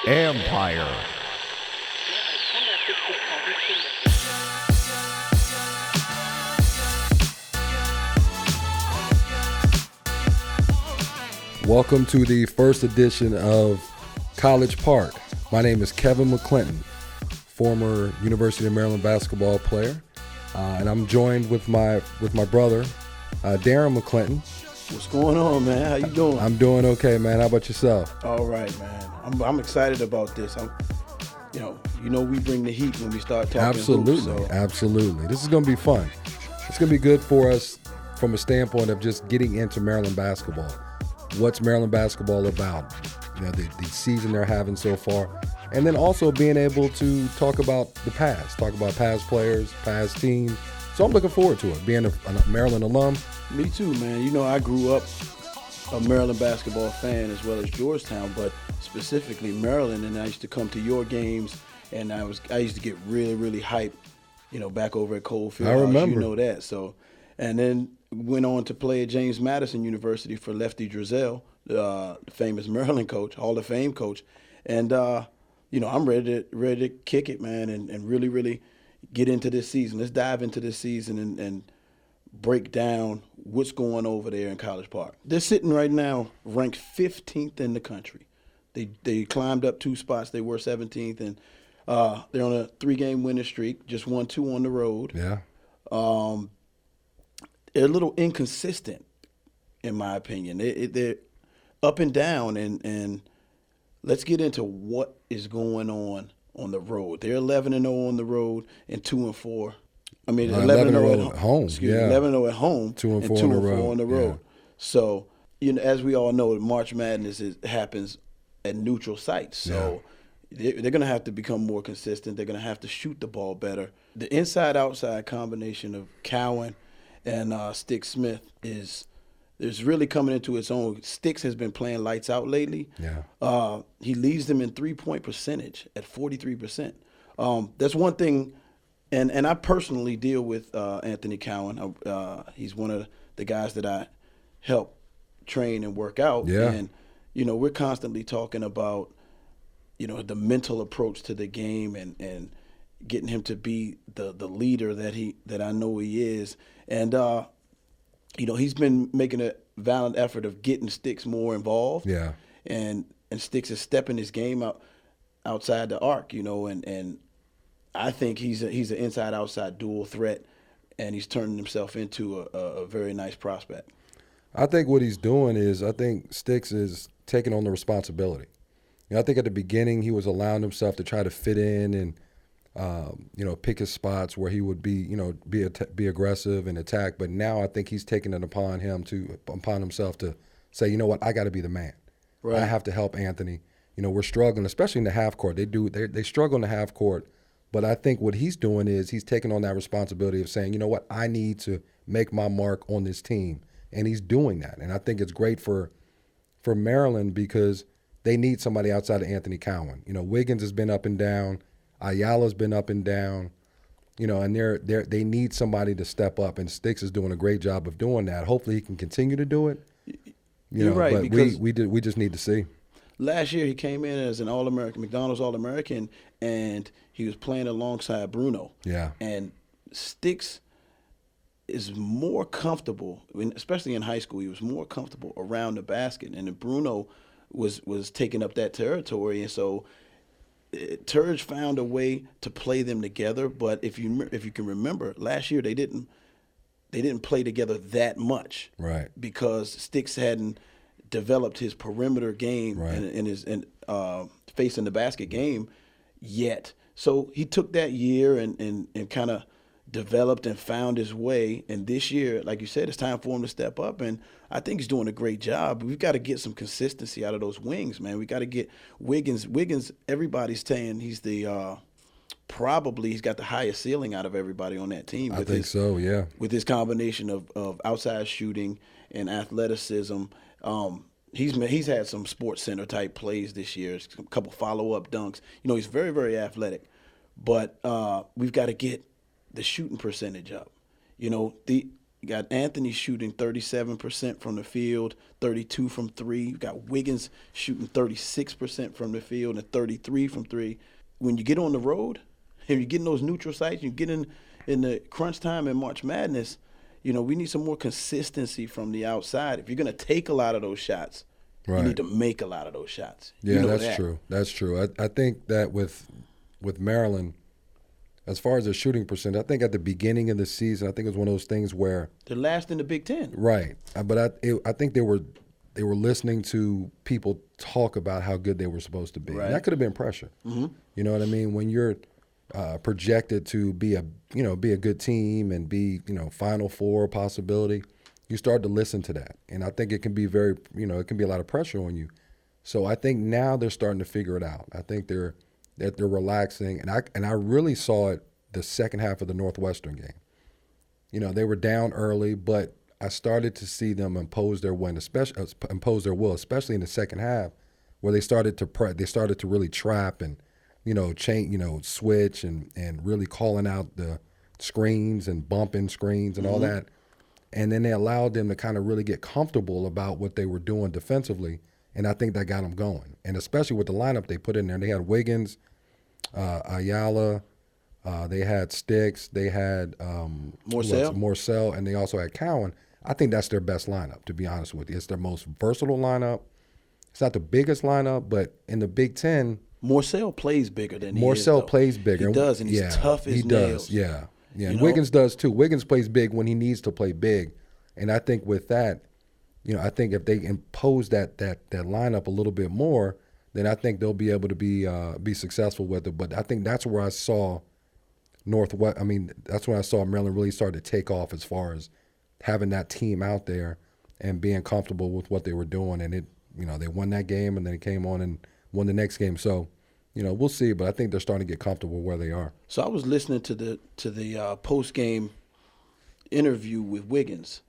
Empire. Welcome to the first edition of College Park. My name is Kevin McLinton, former University of Maryland basketball player, and I'm joined with my brother, Darren McLinton. What's going on, man? How you doing? I'm doing okay, man. How about yourself? All right, man. I'm excited about this. We bring the heat when we start talking. Absolutely. This is going to be fun. It's going to be good for us from a standpoint of just getting into Maryland basketball. What's Maryland basketball about? The season they're having so far. And then also being able to talk about the past, talk about past players, past teams. So I'm looking forward to it, being a Maryland alum. Me too, man. I grew up a Maryland basketball fan as well as Georgetown, but specifically Maryland, and I used to come to your games, and I used to get really, really hyped, back over at Coldfield. I remember. You know that. So, and then went on to play at James Madison University for Lefty Driesell, the famous Maryland coach, Hall of Fame coach. And, I'm ready to kick it, man, and really, really get into this season. Let's dive into this season and break down what's going over there in College Park. They're sitting right now ranked 15th in the country. They climbed up 2 spots. They were 17th, and they're on a 3-game winning streak, just won 2 on the road. Yeah. They're a little inconsistent, in my opinion. They're up and down, and let's get into what is going on the road. They're 11-0 on the road and 2-4. I mean, 11-0 at home. 11-0 at home 2-4 on the road. Yeah. So, as we all know, March Madness happens at neutral sites. So they're going to have to become more consistent. They're going to have to shoot the ball better. The inside-outside combination of Cowan and Sticks Smith is really coming into its own. Sticks has been playing lights out lately. Yeah. He leads them in three-point percentage at 43%. That's one thing, and I personally deal with Anthony Cowan. He's one of the guys that I help train and work out. Yeah. And, we're constantly talking about, the mental approach to the game and getting him to be the leader that I know he is. And, he's been making a valiant effort of getting Sticks more involved. Yeah. And Sticks is stepping his game outside the arc, and I think he's an inside-outside dual threat, and he's turning himself into a very nice prospect. I think what he's doing is Sticks is taking on the responsibility. I think at the beginning he was allowing himself to try to fit in and pick his spots where he would be be aggressive and attack. But now I think he's taking it upon himself to say, I got to be the man. Right. I have to help Anthony. We're struggling, especially in the half court. They struggle in the half court. But I think what he's doing is he's taking on that responsibility of saying, I need to make my mark on this team. And he's doing that. And I think it's great for Maryland because they need somebody outside of Anthony Cowan. Wiggins has been up and down. Ayala's been up and down, and they need somebody to step up, and Sticks is doing a great job of doing that. Hopefully he can continue to do it. You're right, but because we just need to see. Last year he came in as an All-American, McDonald's All-American, and he was playing alongside Bruno. Yeah. And Sticks is more comfortable, especially in high school, he was more comfortable around the basket, and then Bruno was taking up that territory, and so Turge found a way to play them together. But if you can remember, last year they didn't play together that much, right? Because Sticks hadn't developed his perimeter game and his facing the basket game yet. So he took that year and kind of developed and found his way. And this year, like you said, it's time for him to step up. And I think he's doing a great job. We've got to get some consistency out of those wings, man. We got to get Wiggins. Wiggins, everybody's saying he's probably he's got the highest ceiling out of everybody on that team. I think so, yeah. With his combination of outside shooting and athleticism. He's had some Sports Center type plays this year, a couple follow-up dunks. He's very, very athletic. But we've got to get the shooting percentage up. You got Anthony shooting 37% from the field, 32 from three. You got Wiggins shooting 36% from the field and 33 from three. When you get on the road, and you get in those neutral sites, you get in the crunch time in March Madness, we need some more consistency from the outside. If you're going to take a lot of those shots, right, you need to make a lot of those shots. Yeah, that's true. That's true. I think that with Maryland, as far as their shooting percent, I think at the beginning of the season, I think it was one of those things where they're last in the Big Ten. Right, but I think they were listening to people talk about how good they were supposed to be. Right. And that could have been pressure. Mm-hmm. You know what I mean? When you're projected to be a good team and be Final Four possibility, you start to listen to that, and I think it can be it can be a lot of pressure on you. So I think now they're starting to figure it out. I think they're relaxing, and I really saw it the second half of the Northwestern game. They were down early, but I started to see them impose their will, especially in the second half, where they started to really trap and switch and really calling out the screens and bumping screens and all that. And then they allowed them to kind of really get comfortable about what they were doing defensively, and I think that got them going. And especially with the lineup they put in there, they had Wiggins, Ayala, they had Sticks, they had Morcell, and they also had Cowan. I think that's their best lineup, to be honest with you. It's their most versatile lineup. It's not the biggest lineup, but in the Big Ten, Morcell plays bigger than Morcell plays bigger. He does, and he's tough as nails. He does, yeah. And Wiggins does too. Wiggins plays big when he needs to play big, and I think with that, I think if they impose that lineup a little bit more, then I think they'll be able to be successful with it. But I think that's where I saw that's when I saw Maryland really start to take off as far as having that team out there and being comfortable with what they were doing. And they won that game, and then it came on and won the next game. So, we'll see. But I think they're starting to get comfortable where they are. So I was listening to the post game interview with Wiggins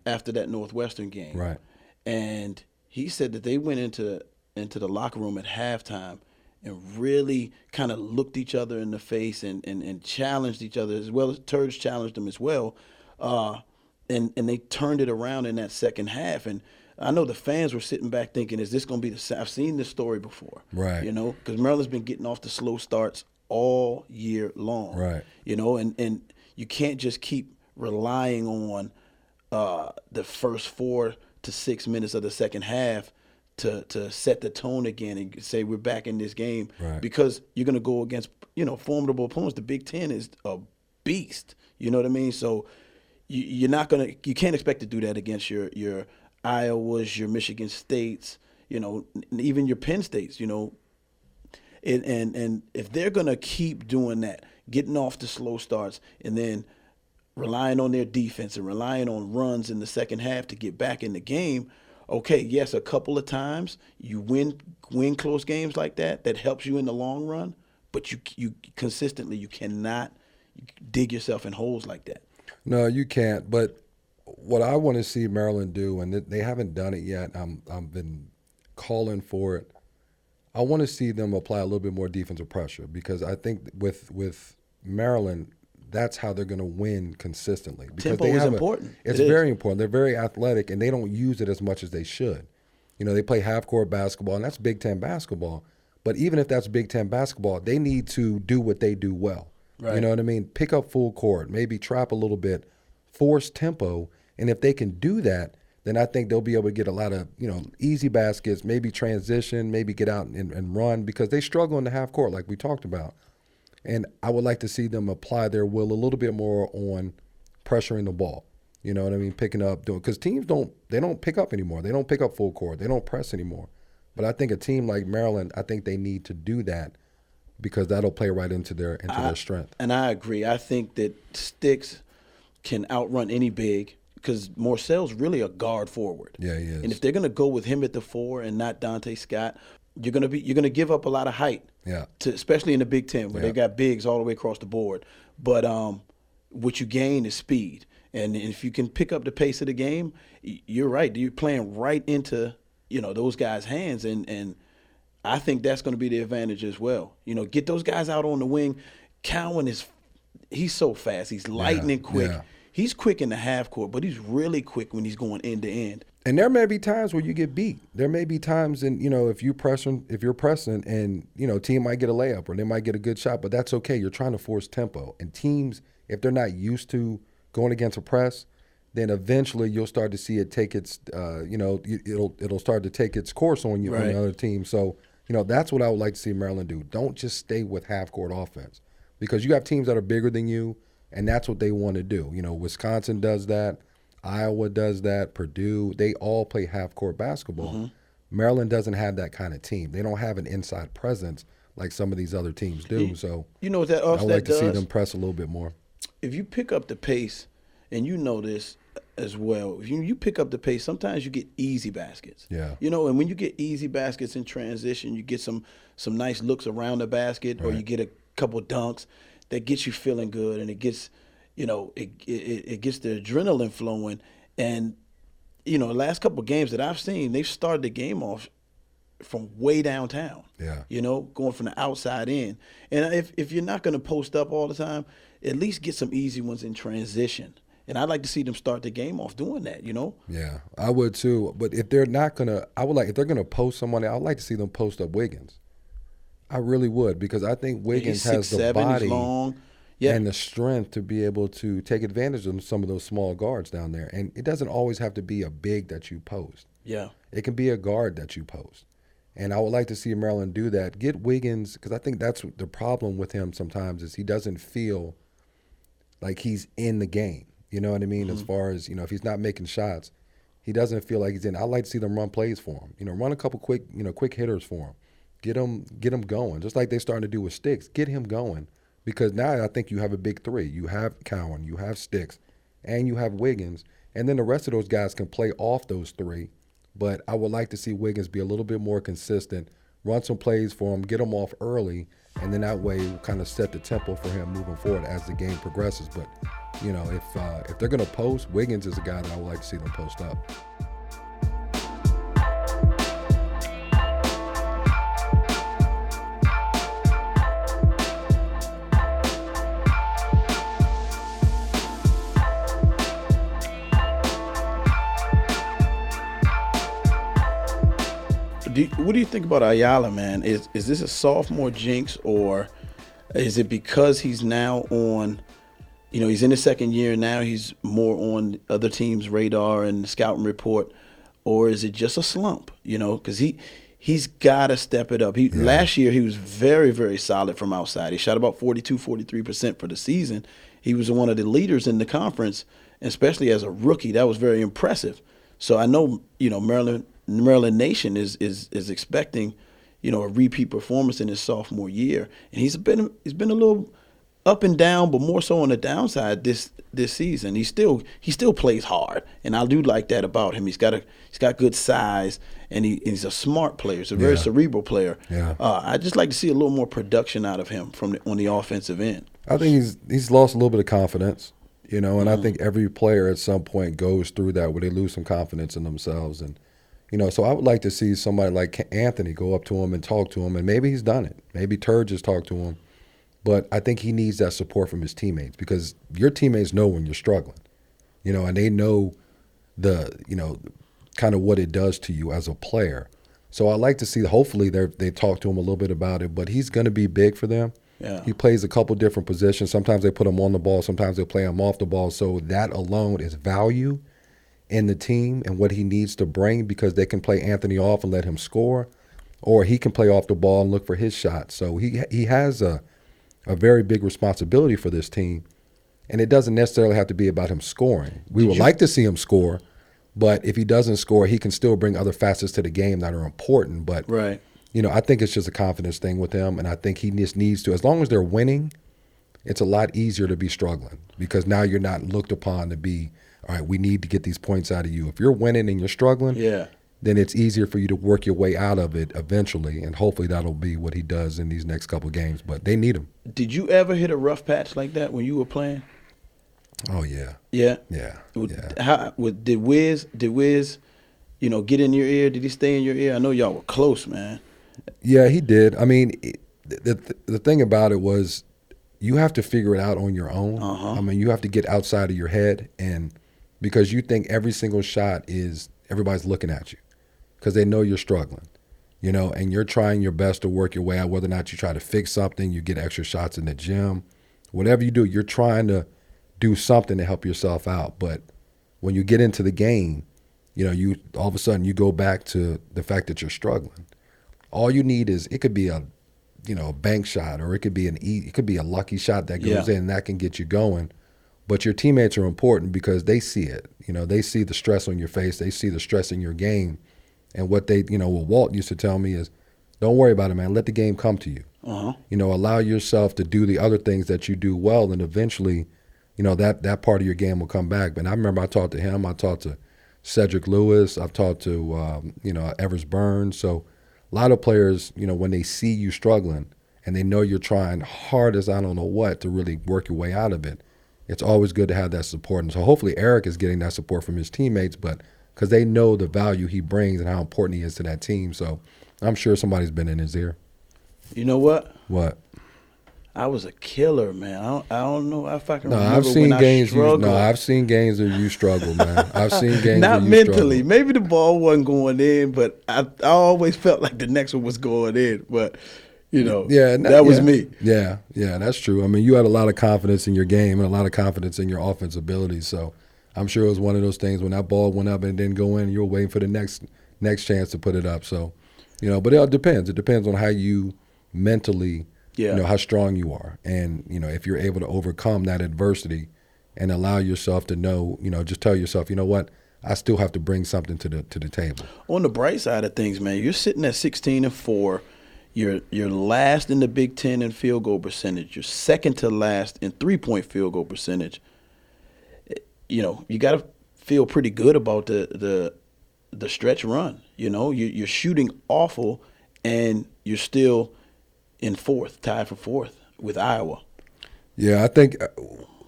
after that Northwestern game, right? And he said that they went into the locker room at halftime and really kind of looked each other in the face and challenged each other, as well as Turge challenged them as well. And they turned it around in that second half. And I know the fans were sitting back thinking, is this going to be the same? I've seen this story before. Right. Because Maryland's been getting off the slow starts all year long. Right. And you can't just keep relying on the first 4 to 6 minutes of the second half to set the tone again and say we're back in this game. Right. Because you're going to go against, formidable opponents. The Big Ten is a beast. You know what I mean? So you can't expect to do that against your Iowas, your Michigan States, even your Penn States, and if they're going to keep doing that, getting off the slow starts and then relying on their defense and relying on runs in the second half to get back in the game, okay, yes, a couple of times you win close games like that helps you in the long run, but you consistently, you cannot dig yourself in holes like that. No, you can't, but what I want to see Maryland do, and they haven't done it yet, I've been calling for it. I want to see them apply a little bit more defensive pressure, because I think with Maryland, that's how they're going to win consistently. Because Tempo is important. It's very important. They're very athletic, and they don't use it as much as they should. They play half-court basketball, and that's Big Ten basketball. But even if that's Big Ten basketball, they need to do what they do well. Right. You know what I mean? Pick up full court, maybe trap a little bit, force tempo. And if they can do that, then I think they'll be able to get a lot of, easy baskets, maybe transition, maybe get out and run, because they struggle in the half court like we talked about. And I would like to see them apply their will a little bit more on pressuring the ball. You know what I mean? Picking up, because teams don't pick up anymore. They don't pick up full court. They don't press anymore. But I think a team like Maryland, I think they need to do that, because that'll play right into their strength. And I agree. I think that Sticks can outrun any big, because Morcell's really a guard forward. Yeah, he is. And if they're going to go with him at the 4 and not Dante Scott, you're going to give up a lot of height. Yeah. Especially in the Big Ten, where they got bigs all the way across the board. But what you gain is speed. And if you can pick up the pace of the game, you're right. You're playing right into those guys' hands, and I think that's going to be the advantage as well. Get those guys out on the wing. Cowan he's so fast. He's lightning quick. Yeah. he's quick in the half court, but he's really quick when he's going end to end. And there may be times where you get beat. There may be times if you're pressing and, team might get a layup or they might get a good shot, but that's okay. You're trying to force tempo. And teams, if they're not used to going against a press, then eventually you'll start to see it take its, it'll start to take its course on you, on the other team. So, that's what I would like to see Maryland do. Don't just stay with half-court offense because you have teams that are bigger than you, and that's what they want to do. Wisconsin does that. Iowa does that. Purdue, they all play half-court basketball. Mm-hmm. Maryland doesn't have that kind of team. They don't have an inside presence like some of these other teams do. So what that I would like to see them press a little bit more. If you pick up the pace, and you know this as well, if you pick up the pace, sometimes you get easy baskets. Yeah. And when you get easy baskets in transition, you get some nice looks around the basket, or you get a couple dunks that gets you feeling good, and it gets – it gets the adrenaline flowing. And, the last couple of games that I've seen, they've started the game off from way downtown. Yeah. Going from the outside in. And if you're not going to post up all the time, at least get some easy ones in transition. And I'd like to see them start the game off doing that, Yeah, I would too. But if they're not going to – if they're going to post somebody, I'd like to see them post up Wiggins. I really would, because I think Wiggins has the body. He's long. Yeah. And the strength to be able to take advantage of some of those small guards down there. And it doesn't always have to be a big that you post. Yeah. It can be a guard that you post. And I would like to see Maryland do that. Get Wiggins, because I think that's the problem with him sometimes is he doesn't feel like he's in the game. You know what I mean? Mm-hmm. As far as, if he's not making shots, he doesn't feel like he's in. I'd like to see them run plays for him. Run a couple quick hitters for him. Get him going. Just like they're starting to do with Sticks. Get him going. Because now I think you have a big three. You have Cowan, you have Sticks, and you have Wiggins. And then the rest of those guys can play off those three. But I would like to see Wiggins be a little bit more consistent, run some plays for him, get him off early, and then that way we'll kind of set the tempo for him moving forward as the game progresses. But, if they're going to post, Wiggins is a guy that I would like to see them post up. What do you think about Ayala, man? Is this a sophomore jinx, or is it because he's now on, he's in his second year now, he's more on other teams' radar and the scouting report, or is it just a slump, because he's got to step it up. Last year he was very, very solid from outside. He shot about 43% for the season. He was one of the leaders in the conference, especially as a rookie. That was very impressive. So I know, Maryland Nation is expecting, a repeat performance in his sophomore year, and he's been a little up and down, but more so on the downside this season. He still plays hard, and I do like that about him. He's got good size, and he's a smart player. He's a very cerebral player. Yeah. I just like to see a little more production out of him on the offensive end. I think he's lost a little bit of confidence, and I think every player at some point goes through that where they lose some confidence in themselves. And so I would like to see somebody like Anthony go up to him and talk to him, and maybe he's done it. Maybe Turge has talked to him. But I think he needs that support from his teammates, because your teammates know when you're struggling, and they know kind of what it does to you as a player. So I like to see, hopefully they talk to him a little bit about it, but he's going to be big for them. Yeah. He plays a couple different positions. Sometimes they put him on the ball. Sometimes they play him off the ball. So that alone is value in the team and what he needs to bring, because they can play Anthony off and let him score, or he can play off the ball and look for his shot. So he has a very big responsibility for this team, and it doesn't necessarily have to be about him scoring. We would like to see him score, but if he doesn't score, he can still bring other facets to the game that are important. But right. I think it's just a confidence thing with him, and I think he just needs to, as long as they're winning, it's a lot easier to be struggling, because now you're not looked upon to be, all right, we need to get these points out of you. If you're winning and you're struggling, then it's easier for you to work your way out of it eventually, and hopefully that'll be what he does in these next couple of games. But they need him. Did you ever hit a rough patch like that when you were playing? Oh, yeah. Yeah? Yeah. Did Wiz, get in your ear? Did he stay in your ear? I know y'all were close, man. Yeah, he did. I mean, the thing about it was you have to figure it out on your own. I mean, you have to get outside of your head, and because you think every single shot is everybody's looking at you because they know you're struggling, and you're trying your best to work your way out, whether or not you try to fix something, you get extra shots in the gym, whatever you do, you're trying to do something to help yourself out. But when you get into the game, you all of a sudden you go back to the fact that you're struggling. All you need is, it could be a bank shot, or it could be a lucky shot that goes in, and that can get you going. But your teammates are important because they see it. They see the stress on your face. They see the stress in your game. And what what Walt used to tell me is, don't worry about it, man. Let the game come to you. Allow yourself to do the other things that you do well, and eventually, that part of your game will come back. But I remember I talked to him. I talked to Cedric Lewis. I've talked to, Evers Burns. So a lot of players, when they see you struggling and they know you're trying hard as I don't know what to really work your way out of it, it's always good to have that support. And so hopefully Eric is getting that support from his teammates, but because they know the value he brings and how important he is to that team. So I'm sure somebody's been in his ear. You know what? What? I was a killer, man. I don't know if I can remember I've seen when games. I struggled. I've seen games where you struggle, man. I've seen games Not where you mentally. struggle. Maybe the ball wasn't going in, but I always felt like the next one was going in. But, that was me. Yeah, that's true. I mean, you had a lot of confidence in your game and a lot of confidence in your offensive ability. So I'm sure it was one of those things when that ball went up and didn't go in, you were waiting for the next chance to put it up. So, but it all depends. It depends on how you mentally, how strong you are. And, if you're able to overcome that adversity and allow yourself to know, just tell yourself, you know what, I still have to bring something to the table. On the bright side of things, man, you're sitting at 16-4. You're last in the Big Ten in field goal percentage. You're second to last in three-point field goal percentage. You got to feel pretty good about the stretch run. You're shooting awful, and you're still in fourth, tied for fourth with Iowa. Yeah, I think.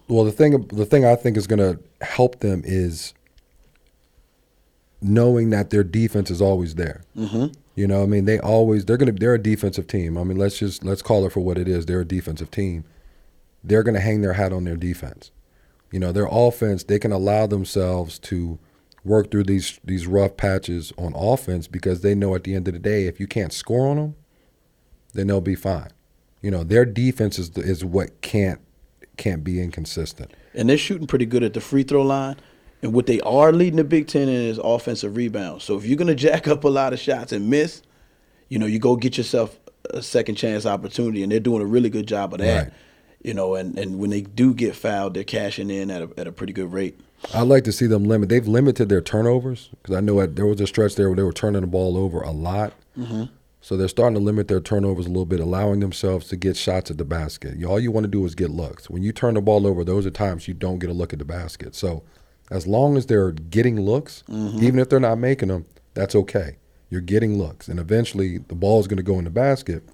Well, the thing I think is going to help them is knowing that their defense is always there. I mean, they're a defensive team. I mean, let's call it for what it is. They're a defensive team. They're going to hang their hat on their defense. Their offense, they can allow themselves to work through these rough patches on offense because they know at the end of the day, if you can't score on them, then they'll be fine. Their defense is what can't be inconsistent. And they're shooting pretty good at the free throw line. And what they are leading the Big Ten in is offensive rebounds. So if you're going to jack up a lot of shots and miss, you go get yourself a second chance opportunity. And they're doing a really good job of that. Right. And when they do get fouled, they're cashing in at a pretty good rate. I'd like to see them limit. They've limited their turnovers because I know there was a stretch there where they were turning the ball over a lot. So they're starting to limit their turnovers a little bit, allowing themselves to get shots at the basket. All you want to do is get looks. When you turn the ball over, those are times you don't get a look at the basket. So as long as they're getting looks, even if they're not making them, that's okay. You're getting looks. And eventually the ball is going to go in the basket,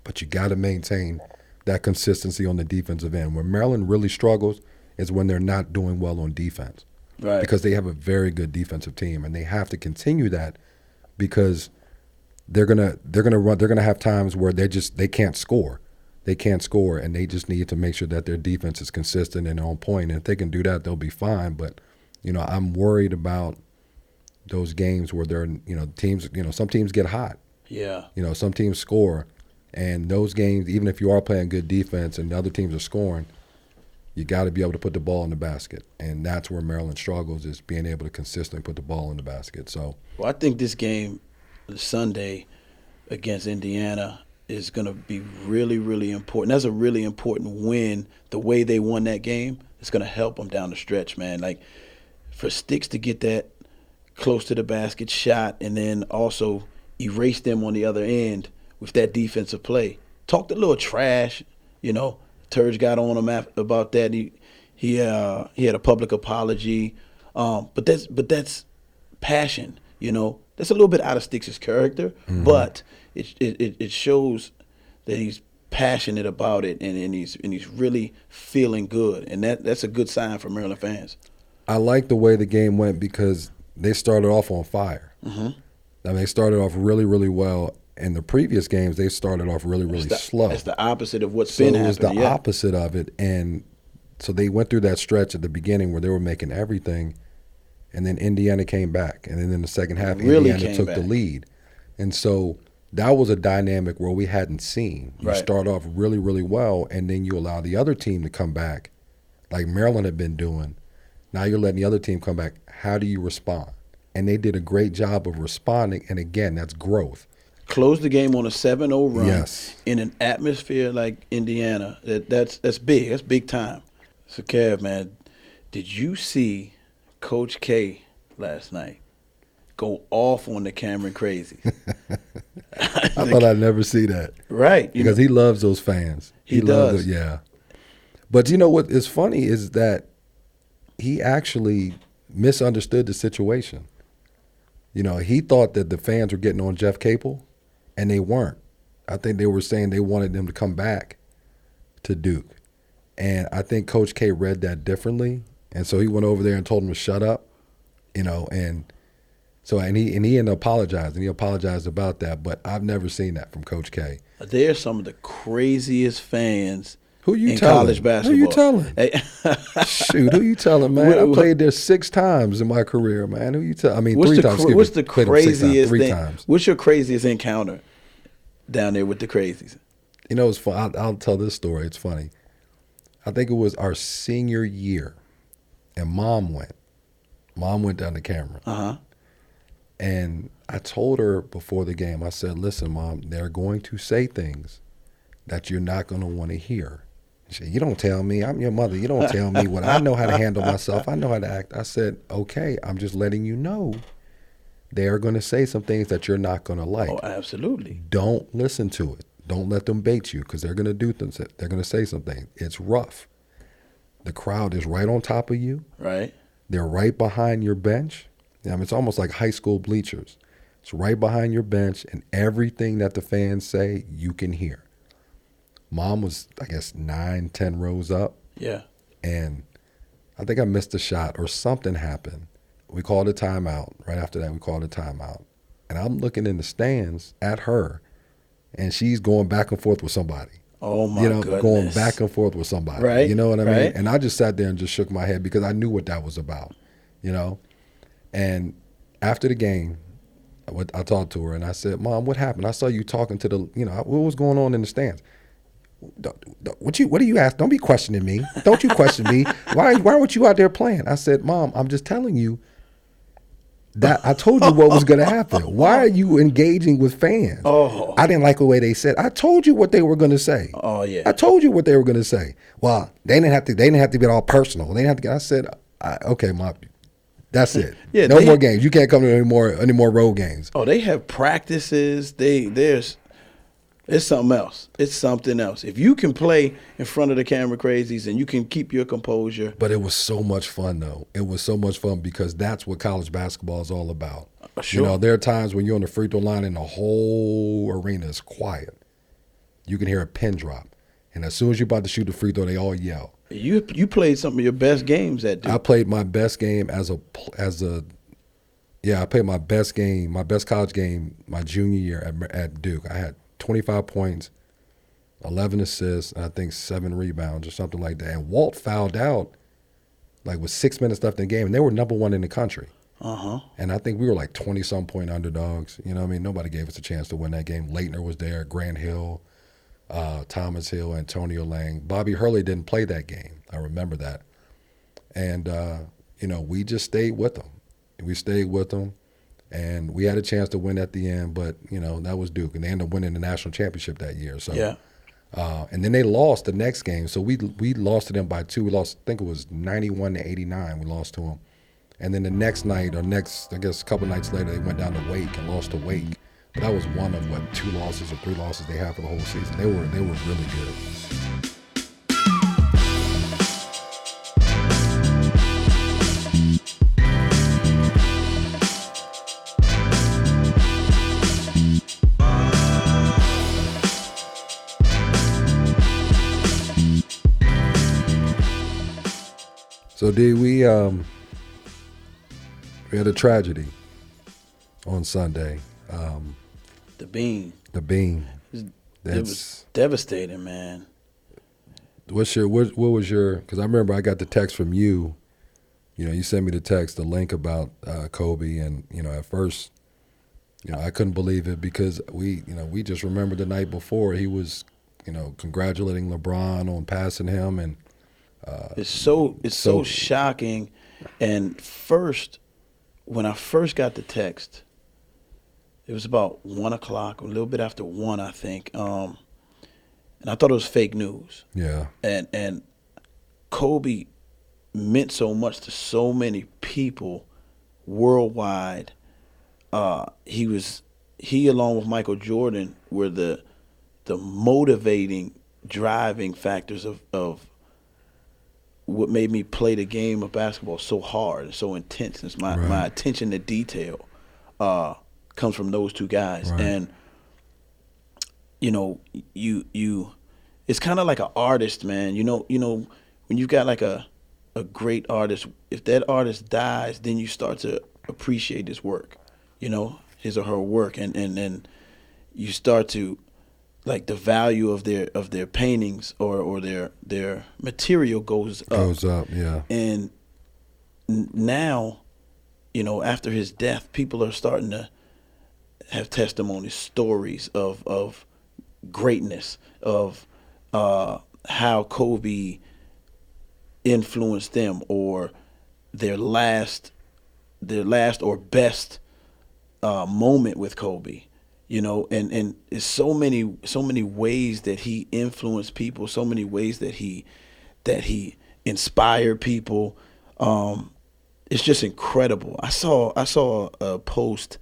but you got to maintain that consistency on the defensive end. Where Maryland really struggles is when they're not doing well on defense. Right. Because they have a very good defensive team, and they have to continue that because they're gonna have times where they can't score. They can't score, and they just need to make sure that their defense is consistent and on point. And if they can do that, they'll be fine. But I'm worried about those games where they're teams. Some teams get hot. Yeah. Some teams score, and those games, even if you are playing good defense and the other teams are scoring, you got to be able to put the ball in the basket, and that's where Maryland struggles, is being able to consistently put the ball in the basket. So, well, I think this game, Sunday against Indiana, is going to be really, really important. That's a really important win. The way they won that game is going to help them down the stretch, man. Like, for Sticks to get that close to the basket shot and then also erase them on the other end with that defensive play. Talked a little trash, Turge got on him about that. He had a public apology, but that's passion. That's a little bit out of Sticks' character, but it shows that he's passionate about it and he's really feeling good, and that's a good sign for Maryland fans. I like the way the game went because they started off on fire. I mean, they started off really, really well, in the previous games, they started off really slow. It's the opposite of what's been happening. So it was the opposite of it. And so they went through that stretch at the beginning where they were making everything, and then Indiana came back. And then in the second half, Indiana took the lead. And so that was a dynamic where we hadn't seen. You start off really well, and then you allow the other team to come back, like Maryland had been doing. Now you're letting the other team come back. How do you respond? And they did a great job of responding, and again, that's growth. Close the game on a 7-0 run yes. in an atmosphere like Indiana. That's big. That's big time. So, Kev, man, did you see Coach K last night go off on the Cameron Crazies? I thought I'd never see that. Right. Because he loves those fans. He does. Loves it, yeah. But you know what is funny is that he actually misunderstood the situation. You know, he thought that the fans were getting on Jeff Capel, and they weren't. I think they were saying they wanted them to come back to Duke. And I think Coach K read that differently. And so he went over there and told him to shut up, you know, and he ended up apologizing. He apologized about that, but I've never seen that from Coach K. They're some of the craziest fans in college basketball. Who you telling? Shoot, who you telling, man? I played there 6 times in my career, man. Who you telling? I mean, 3 times. What's the craziest three thing? Times. What's your craziest encounter down there with the Crazies? You know, it's fun. I'll tell this story. It's funny. I think it was our senior year, and Mom went. Mom went down to Cameron. Uh-huh. And I told her before the game, I said, listen, Mom, they're going to say things that you're not going to want to hear. She said, you don't tell me. I'm your mother. You don't tell me what I know how to handle myself. I know how to act. I said, okay, I'm just letting you know they are going to say some things that you're not going to like. Oh, absolutely. Don't listen to it. Don't let them bait you because they're going to do things. They're going to say something. It's rough. The crowd is right on top of you. Right. They're right behind your bench. I mean, it's almost like high school bleachers. It's right behind your bench, and everything that the fans say, you can hear. Mom was, I guess, 9, 10 rows up. Yeah. And I think I missed a shot or something happened. We called a timeout. Right after that, we called a timeout. And I'm looking in the stands at her, and she's going back and forth with somebody. Oh, my goodness. Going back and forth with somebody. Right. You know what I mean? Right. And I just sat there and just shook my head because I knew what that was about, you know? And after the game, I talked to her, and I said, Mom, what happened? I saw you talking to what was going on in the stands? What do you ask? Don't be questioning me. Don't you question me. Why weren't you out there playing? I said, Mom, I'm just telling you that I told you what was going to happen. Why are you engaging with fans? Oh. I didn't like the way they said. I told you what they were going to say. Oh, yeah. I told you what they were going to say. Well, they didn't have to get all personal. They didn't have to. I said, okay, Mom. That's it. Yeah, no more games. You can't come to any more road games. Oh, they have practices. It's something else. It's something else. If you can play in front of the Cameron Crazies and you can keep your composure. But it was so much fun, though. It was so much fun because that's what college basketball is all about. Sure. You know, there are times when you're on the free throw line and the whole arena is quiet. You can hear a pin drop. And as soon as you're about to shoot the free throw, they all yell. You played some of your best games at Duke. I played my best game I played my best game, my best college game my junior year at Duke. I had 25 points, 11 assists, and I think 7 rebounds or something like that. And Walt fouled out like with 6 minutes left in the game, and they were number 1 in the country. Uh-huh. And I think we were like 20-some point underdogs. You know what I mean? Nobody gave us a chance to win that game. Leitner was there, Grant Hill, Thomas Hill, Antonio Lang. Bobby Hurley didn't play that game. I remember that. And, we just stayed with them. We stayed with them, and we had a chance to win at the end, but, that was Duke. And they ended up winning the national championship that year. So, yeah. And then they lost the next game. So we lost to them by 2. We lost, I think it was 91-89 we lost to them. And then the next night, I guess a couple nights later, they went down to Wake and lost to Wake. But that was one of, 2 losses or 3 losses they had for the whole season. They were really good. So we had a tragedy on Sunday. The beam. The beam. It was devastating, man. What was your? Because I remember I got the text from you. You know, you sent me the text, the link about Kobe, and at first, I couldn't believe it because we just remembered the night before he was, congratulating LeBron on passing him, and it's so shocking. And first, when I first got the text, it was about 1 o'clock, a little bit after 1, I think. And I thought it was fake news. Yeah. And Kobe meant so much to so many people worldwide. He along with Michael Jordan were the motivating, driving factors of what made me play the game of basketball so hard and so intense. It's my attention to detail comes from those two guys. Right. And you it's kind of like an artist, man. When you got like a great artist, if that artist dies, then you start to appreciate his work, his or her work, and you start to like the value of their paintings or their material goes up. Yeah. And now, after his death, people are starting to have testimonies, stories of greatness, of how Kobe influenced them, or their last or best moment with Kobe. And it's so many ways that he influenced people, so many ways that he inspired people. It's just incredible. I saw a post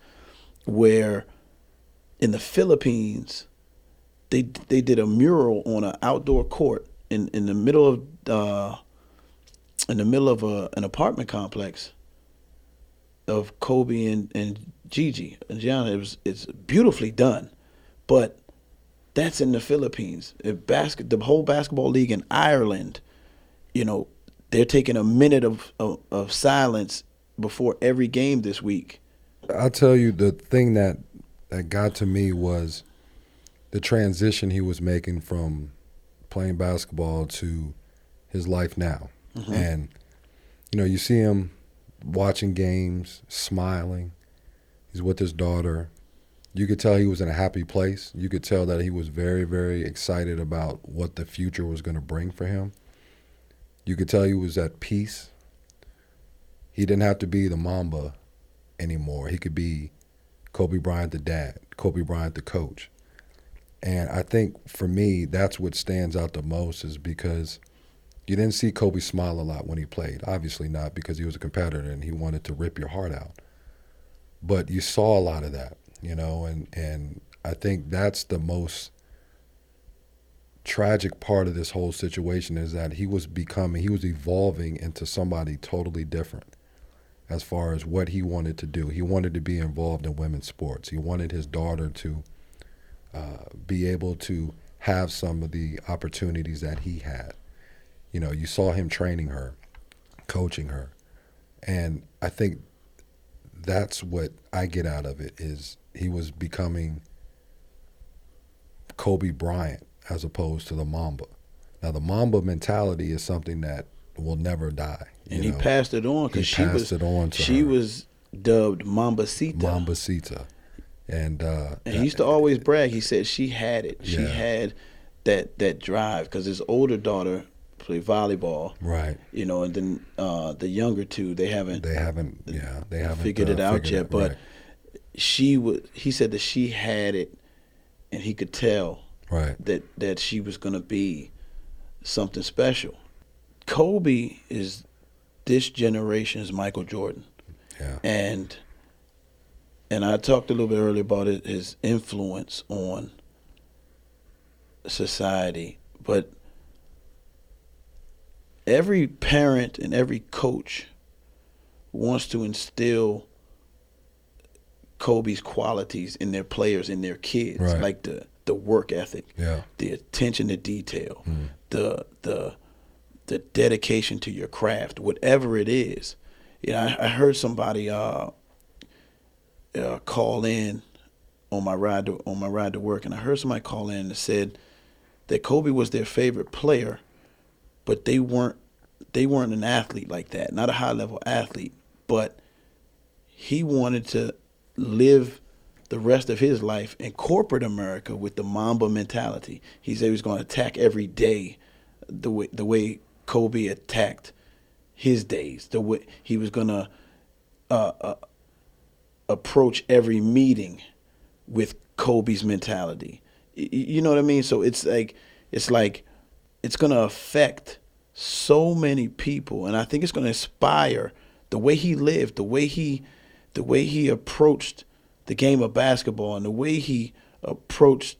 where in the Philippines they did a mural on an outdoor court in the middle of an apartment complex of Kobe and Gigi and Gianna. It's beautifully done, but that's in the Philippines. The whole basketball league in Ireland, they're taking a minute of silence before every game this week. I'll tell you, the thing that got to me was the transition he was making from playing basketball to his life now. Mm-hmm. And, you see him watching games, smiling. He's with his daughter. You could tell he was in a happy place. You could tell that he was very, very excited about what the future was going to bring for him. You could tell he was at peace. He didn't have to be the Mamba anymore. He could be Kobe Bryant the dad, Kobe Bryant the coach. And I think for me, that's what stands out the most, is because you didn't see Kobe smile a lot when he played. Obviously not, because he was a competitor and he wanted to rip your heart out. But you saw a lot of that, and I think that's the most tragic part of this whole situation, is that he was evolving into somebody totally different as far as what he wanted to do. He wanted to be involved in women's sports. He wanted his daughter to be able to have some of the opportunities that he had. You saw him training her, coaching her. And I think that's what I get out of it, is he was becoming Kobe Bryant as opposed to the Mamba. Now, the Mamba mentality is something that will never die. And he passed it on, because she was dubbed Mambacita. Mambacita. And he used to always brag. He said she had it. She had that drive, because his older daughter played volleyball, right? And then the younger two, they haven't figured it out yet. But right. He said that she had it, and he could tell, right, that she was going to be something special. Kobe is this generation's Michael Jordan. Yeah. And I talked a little bit earlier about his influence on society, but every parent and every coach wants to instill Kobe's qualities in their players, in their kids, right, like the work ethic, the attention to detail, the dedication to your craft, whatever it is. I heard somebody call in on my ride to work, and I heard somebody call in and said that Kobe was their favorite player, but they weren't an athlete like that, not a high level athlete, but he wanted to live the rest of his life in corporate America with the Mamba mentality. He said he was going to attack every day the way Kobe attacked his days. The way he was going to approach every meeting with Kobe's mentality. You know what I mean? So it's like it's going to affect so many people, and I think it's going to inspire the way he lived, the way he approached the game of basketball, and the way he approached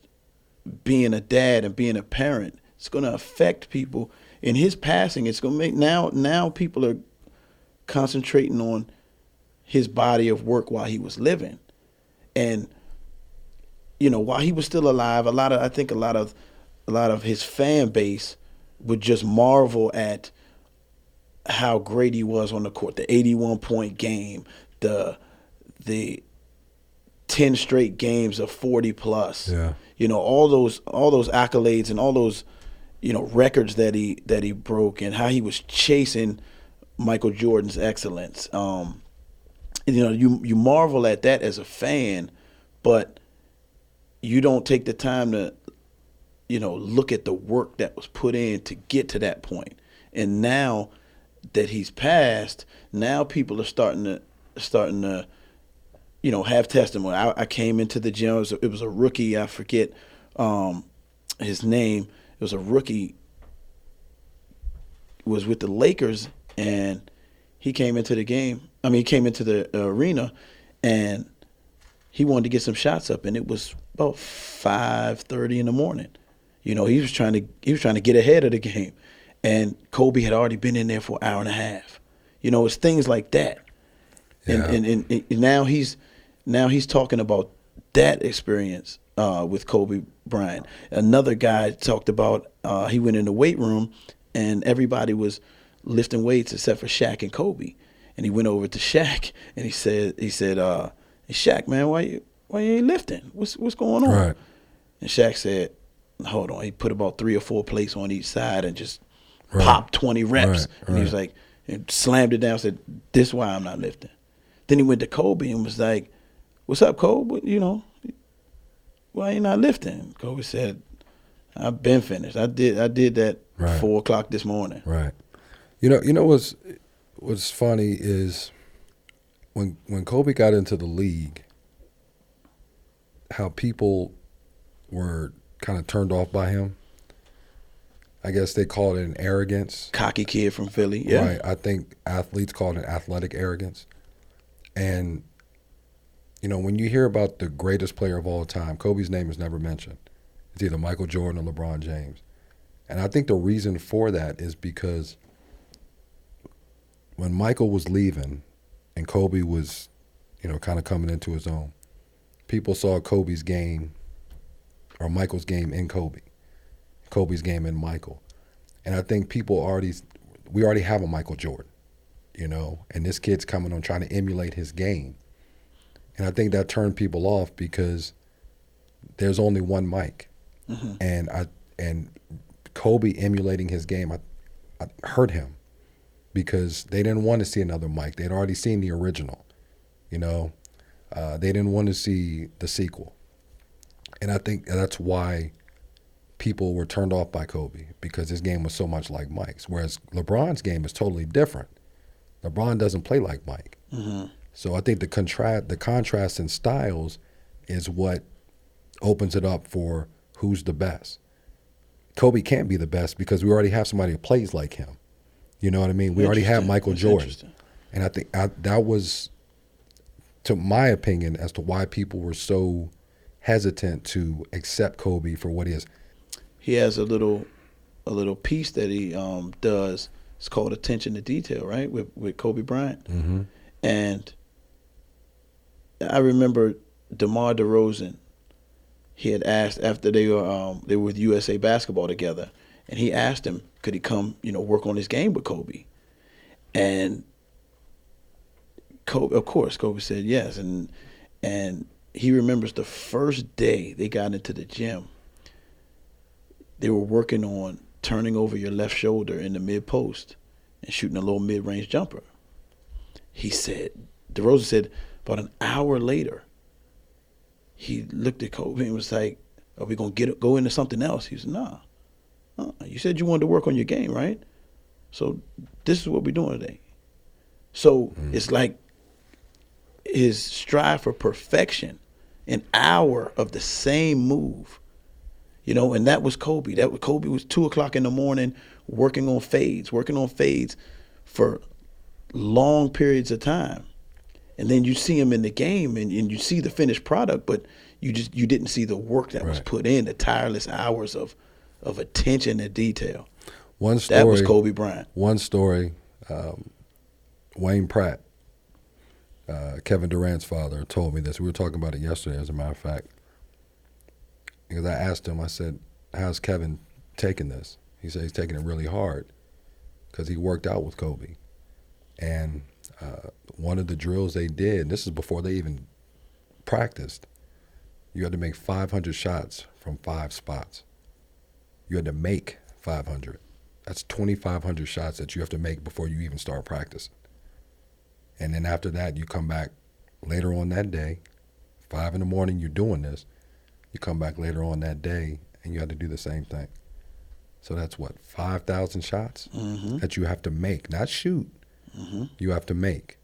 being a dad and being a parent. It's going to affect people. In his passing, it's going to make now people are concentrating on his body of work while he was living, and while he was still alive, I think a lot of his fan base would just marvel at how great he was on the court. The 81-point game, the 10 straight games of 40 plus. Yeah. All those accolades and all those records that he broke, and how he was chasing Michael Jordan's excellence. You marvel at that as a fan, but you don't take the time to look at the work that was put in to get to that point. And now that he's passed, now people are starting to have testimony. I came into the gym. It was a rookie. I forget his name. It was a rookie. Was with the Lakers, and he came into the game. He came into the arena, and he wanted to get some shots up, and it was about 5:30 in the morning. He was trying to get ahead of the game, and Kobe had already been in there for an hour and a half. It's things like that, Yeah. and now he's talking about that experience with Kobe Bryant. Another guy talked about he went in the weight room, and everybody was lifting weights except for Shaq and Kobe, and he went over to Shaq and he said, "Hey, Shaq, man, why you ain't lifting? What's going on?" Right. And Shaq said, "Hold on." He put about 3 or 4 plates on each side and just popped 20 reps. Right. And he was like, and slammed it down. Said, "This is why I'm not lifting." Then he went to Kobe and was like, "What's up, Kobe? Why you not lifting?" Kobe said, "I've been finished. I did that Right. 4 o'clock this morning." Right. What's funny is when Kobe got into the league, how people were kind of turned off by him. I guess they called it an arrogance. Cocky kid from Philly. Yeah. Right. I think athletes call it an athletic arrogance. And, when you hear about the greatest player of all time, Kobe's name is never mentioned. It's either Michael Jordan or LeBron James. And I think the reason for that is because when Michael was leaving and Kobe was, kind of coming into his own, people saw Kobe's game or Michael's game in Kobe, Kobe's game in Michael. And I think we already have a Michael Jordan, and this kid's coming on trying to emulate his game. And I think that turned people off because there's only one Mike. Mm-hmm. And Kobe emulating his game, I hurt him because they didn't want to see another Mike. They'd already seen the original, they didn't want to see the sequel. And I think that's why people were turned off by Kobe, because his game was so much like Mike's, whereas LeBron's game is totally different. LeBron doesn't play like Mike. Mm-hmm. So I think the contrast in styles is what opens it up for who's the best. Kobe can't be the best because we already have somebody who plays like him. You know what I mean? We already have Michael Jordan. And I think that was, to my opinion, as to why people were so hesitant to accept Kobe for what he is. He has a little piece that he does. It's called Attention to Detail, right? With Kobe Bryant. Mm-hmm. And I remember DeMar DeRozan. He had asked after they were with USA Basketball together, and he asked him, could he come, work on his game with Kobe? And Kobe, of course, Kobe said yes, and he remembers the first day they got into the gym. They were working on turning over your left shoulder in the mid-post and shooting a little mid-range jumper. He said, DeRozan said, about an hour later, he looked at Kobe and was like, are we going to go into something else? He said, nah. You said you wanted to work on your game, right? So this is what we're doing today. So it's like his strive for perfection, an hour of the same move, and that was Kobe. Kobe was 2 o'clock in the morning working on fades for long periods of time. And then you see him in the game and you see the finished product, but you didn't see the work that was put in, the tireless hours of attention to detail. One story, that was Kobe Bryant. One story, Wayne Pratt, Kevin Durant's father, told me this. We were talking about it yesterday, as a matter of fact. Because I asked him, I said, how's Kevin taking this? He said he's taking it really hard because he worked out with Kobe. And one of the drills they did, this is before they even practiced, you had to make 500 shots from 5 spots. You had to make 500. That's 2,500 shots that you have to make before you even start practicing. And then after that, you come back later on that day, 5 in the morning, you're doing this. You come back later on that day, and you have to do the same thing. So that's what, 5,000 shots that you have to make, not shoot. You have to make.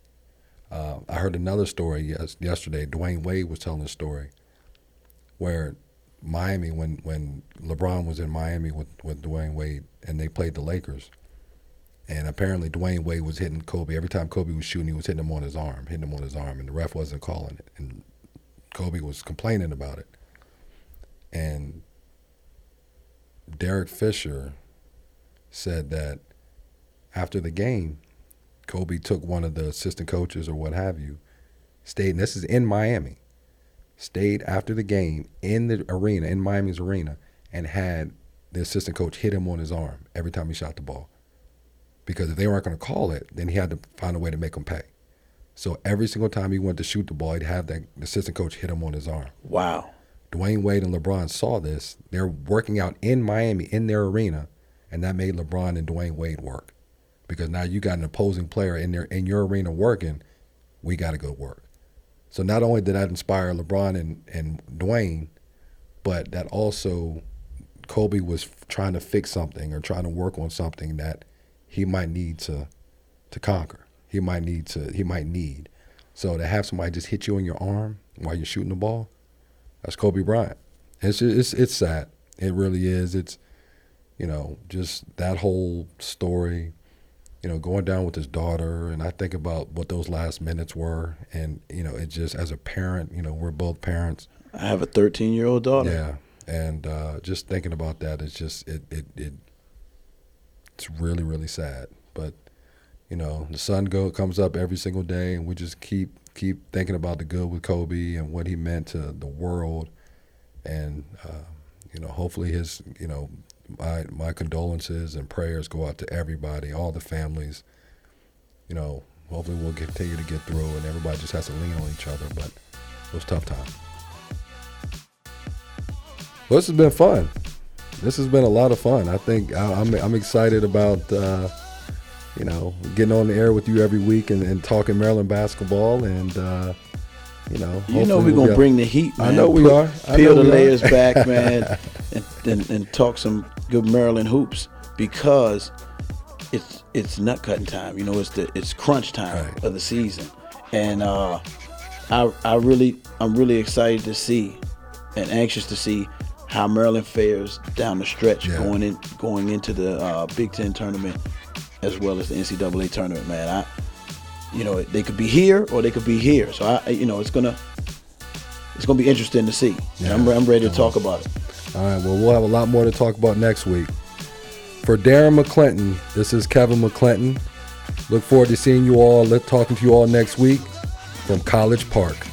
I heard another story yesterday. Dwayne Wade was telling a story where Miami, when LeBron was in Miami with Dwayne Wade, and they played the Lakers, and apparently Dwayne Wade was hitting Kobe. Every time Kobe was shooting, he was hitting him on his arm, and the ref wasn't calling it. And Kobe was complaining about it. And Derek Fisher said that after the game, Kobe took one of the assistant coaches or what have you, stayed, and this is in Miami, stayed after the game in the arena, in Miami's arena, and had the assistant coach hit him on his arm every time he shot the ball. Because if they weren't going to call it, then he had to find a way to make him pay. So every single time he went to shoot the ball, he'd have the assistant coach hit him on his arm. Wow. Dwayne Wade and LeBron saw this. They're working out in Miami in their arena, and that made LeBron and Dwayne Wade work. Because now you got an opposing player in your arena working, we got to go work. So not only did that inspire LeBron and Dwayne, but that also Kobe was trying to fix something or trying to work on something that he might need to conquer. He might need. So to have somebody just hit you on your arm while you're shooting the ball, that's Kobe Bryant. It's sad. It really is. It's, just that whole story, going down with his daughter, and I think about what those last minutes were, and, it just, as a parent, we're both parents. I have a 13-year-old daughter. Yeah, and just thinking about that, it's just, it's really, really sad. But, the sun comes up every single day, and we just keep thinking about the good with Kobe and what he meant to the world, and, hopefully his, my condolences and prayers go out to everybody, all the families. Hopefully we'll continue to get through, and everybody just has to lean on each other. But it was a tough time. Well, this has been fun. This has been a lot of fun. I think I'm excited about getting on the air with you every week and talking Maryland basketball, and we're gonna bring the heat, man. I know we are. Peel the layers back, man, and talk some good Maryland hoops, because it's nut cutting time. It's crunch time of the season, and I'm really excited to see and anxious to see how Maryland fares down the stretch, going into the Big Ten tournament as well as the NCAA tournament, man. They could be here or they could be here. So it's gonna be interesting to see. Yeah. I'm ready to talk about it. All right. Well, we'll have a lot more to talk about next week. For Darren McLinton, this is Kevin McLinton. Look forward to seeing you all. Talking to you all next week from College Park.